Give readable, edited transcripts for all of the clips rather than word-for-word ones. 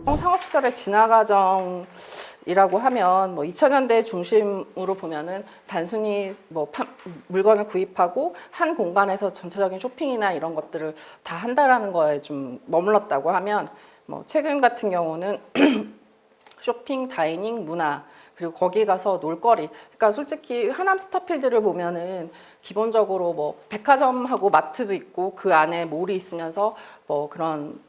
상업시설의 진화과정이라고 하면 2000년대 중심으로 보면은 단순히 물건을 구입하고 한 공간에서 전체적인 쇼핑이나 이런 것들을 다 한다라는 거에 좀 머물렀다고 하면 최근 같은 경우는 쇼핑, 다이닝, 문화, 그리고 거기 가서 놀거리. 그러니까 솔직히 하남 스타필드를 보면은 기본적으로 백화점하고 마트도 있고 그 안에 몰이 있으면서 그런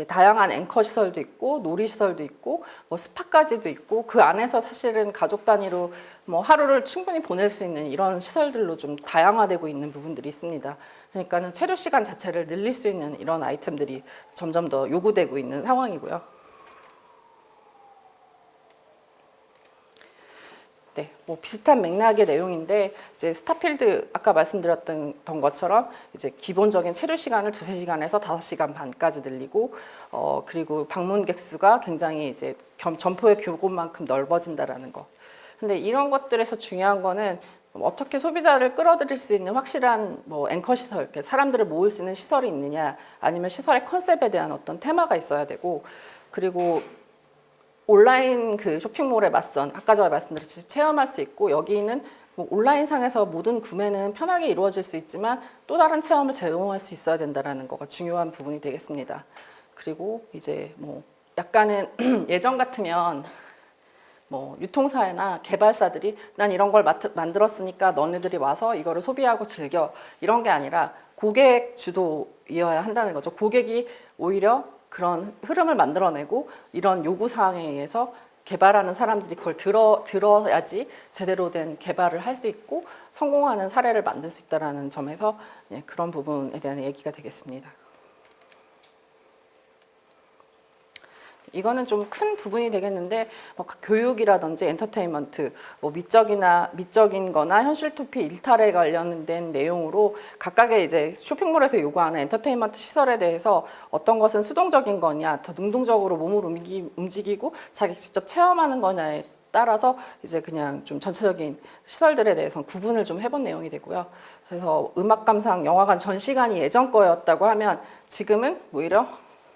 다양한 앵커 시설도 있고 놀이 시설도 있고 스파까지도 있고 그 안에서 사실은 가족 단위로 하루를 충분히 보낼 수 있는 이런 시설들로 좀 다양화되고 있는 부분들이 있습니다. 그러니까는 체류 시간 자체를 늘릴 수 있는 이런 아이템들이 점점 더 요구되고 있는 상황이고요. 네, 비슷한 맥락의 내용인데 이제 스타필드 아까 말씀드렸던 것처럼 이제 기본적인 체류 시간을 2~3시간에서 5시간 반까지 늘리고 그리고 방문객 수가 굉장히 이제 점포의 규모만큼 넓어진다라는 거. 근데 이런 것들에서 중요한 거는 어떻게 소비자를 끌어들일 수 있는 확실한 앵커 시설, 사람들을 모을 수 있는 시설이 있느냐, 아니면 시설의 컨셉에 대한 어떤 테마가 있어야 되고, 그리고 온라인 그 쇼핑몰에 맞선 아까 전에 말씀드렸듯이 체험할 수 있고, 여기는 온라인상에서 모든 구매는 편하게 이루어질 수 있지만 또 다른 체험을 제공할 수 있어야 된다는 거가 중요한 부분이 되겠습니다. 그리고 이제 약간은 예전 같으면 유통사회나 개발사들이 난 이런 걸 만들었으니까 너네들이 와서 이거를 소비하고 즐겨, 이런 게 아니라 고객 주도이어야 한다는 거죠. 고객이 오히려 그런 흐름을 만들어내고 이런 요구사항에 의해서 개발하는 사람들이 그걸 들어야지 제대로 된 개발을 할 수 있고 성공하는 사례를 만들 수 있다는 점에서 그런 부분에 대한 얘기가 되겠습니다. 이거는 좀 큰 부분이 되겠는데 교육이라든지 엔터테인먼트, 미적인 거나 현실 도피 일탈에 관련된 내용으로 각각의 이제 쇼핑몰에서 요구하는 엔터테인먼트 시설에 대해서 어떤 것은 수동적인 거냐, 더 능동적으로 몸을 움직이고 자기 직접 체험하는 거냐에 따라서 이제 그냥 좀 전체적인 시설들에 대해서 구분을 좀 해본 내용이 되고요. 그래서 음악 감상, 영화관 전시관이 예전 거였다고 하면 지금은 오히려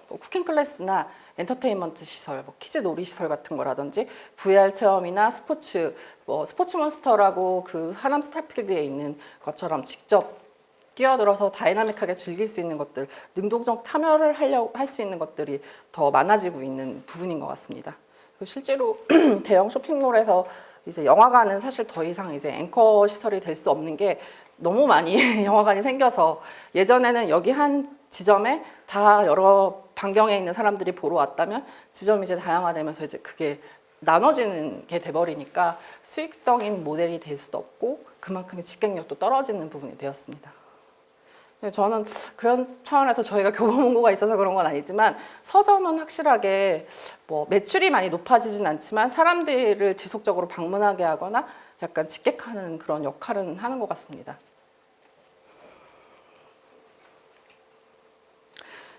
쿠킹 클래스나 엔터테인먼트 시설, 키즈 놀이 시설 같은 거라든지 VR 체험이나 스포츠 몬스터라고 그 하남 스타필드에 있는 것처럼 직접 뛰어들어서 다이나믹하게 즐길 수 있는 것들, 능동적 참여를 할 수 있는 것들이 더 많아지고 있는 부분인 것 같습니다. 실제로 대형 쇼핑몰에서 이제 영화관은 사실 더 이상 이제 앵커 시설이 될 수 없는 게 너무 많이 영화관이 생겨서, 예전에는 여기 한 지점에 다 여러 반경에 있는 사람들이 보러 왔다면 지점이 이제 다양화되면서 이제 그게 나눠지는 게 돼버리니까 수익적인 모델이 될 수도 없고 그만큼의 집객력도 떨어지는 부분이 되었습니다. 저는 그런 차원에서 저희가 교보문고가 있어서 그런 건 아니지만 서점은 확실하게 매출이 많이 높아지진 않지만 사람들을 지속적으로 방문하게 하거나 약간 집객하는 그런 역할은 하는 것 같습니다.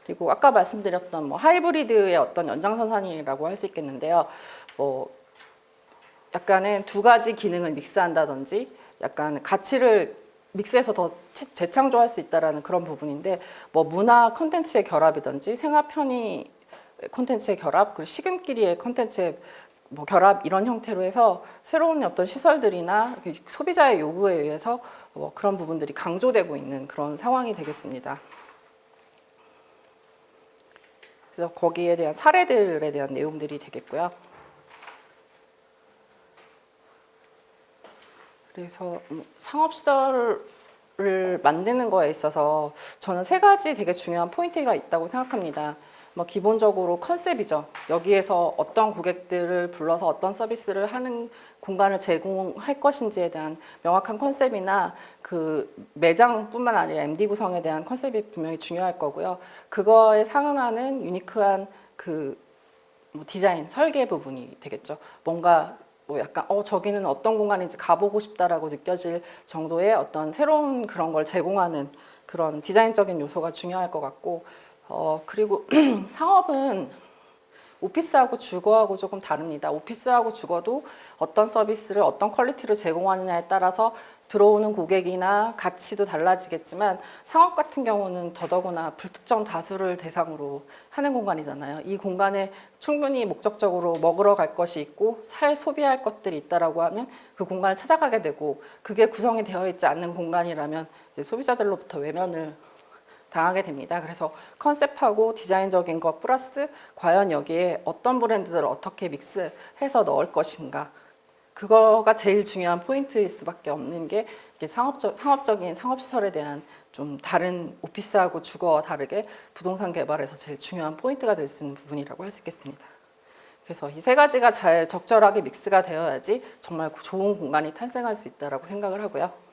그리고 아까 말씀드렸던 하이브리드의 어떤 연장선상이라고 할 수 있겠는데요. 약간은 두 가지 기능을 믹스한다든지 약간 가치를 믹스해서 더 재창조할 수 있다는 그런 부분인데, 문화 콘텐츠의 결합이든지 생활 편의 콘텐츠의 결합, 그리고 시금끼리의 콘텐츠의 결합, 이런 형태로 해서 새로운 어떤 시설들이나 소비자의 요구에 의해서 그런 부분들이 강조되고 있는 그런 상황이 되겠습니다. 그래서 거기에 대한 사례들에 대한 내용들이 되겠고요. 그래서 상업시설을 만드는 거에 있어서 저는 3가지 되게 중요한 포인트가 있다고 생각합니다. 기본적으로 컨셉이죠. 여기에서 어떤 고객들을 불러서 어떤 서비스를 하는 공간을 제공할 것인지에 대한 명확한 컨셉이나 그 매장뿐만 아니라 MD 구성에 대한 컨셉이 분명히 중요할 거고요. 그거에 상응하는 유니크한 그 디자인, 설계 부분이 되겠죠. 뭔가 약간 저기는 어떤 공간인지 가보고 싶다라고 느껴질 정도의 어떤 새로운 그런 걸 제공하는 그런 디자인적인 요소가 중요할 것 같고, 그리고 상업은 오피스하고 주거하고 조금 다릅니다. 오피스하고 주거도 어떤 서비스를 어떤 퀄리티로 제공하느냐에 따라서 들어오는 고객이나 가치도 달라지겠지만 상업 같은 경우는 더더구나 불특정 다수를 대상으로 하는 공간이잖아요. 이 공간에 충분히 목적적으로 먹으러 갈 것이 있고 소비할 것들이 있다라고 하면 그 공간을 찾아가게 되고, 그게 구성이 되어 있지 않는 공간이라면 소비자들로부터 외면을 당하게 됩니다. 그래서 컨셉하고 디자인적인 것 플러스 과연 여기에 어떤 브랜드들을 어떻게 믹스해서 넣을 것인가, 그거가 제일 중요한 포인트일 수밖에 없는 게 이게 상업적인 상업시설에 대한 좀 다른 오피스하고 주거와 다르게 부동산 개발에서 제일 중요한 포인트가 될 수 있는 부분이라고 할 수 있겠습니다. 그래서 이 세 가지가 잘 적절하게 믹스가 되어야지 정말 좋은 공간이 탄생할 수 있다고 생각을 하고요.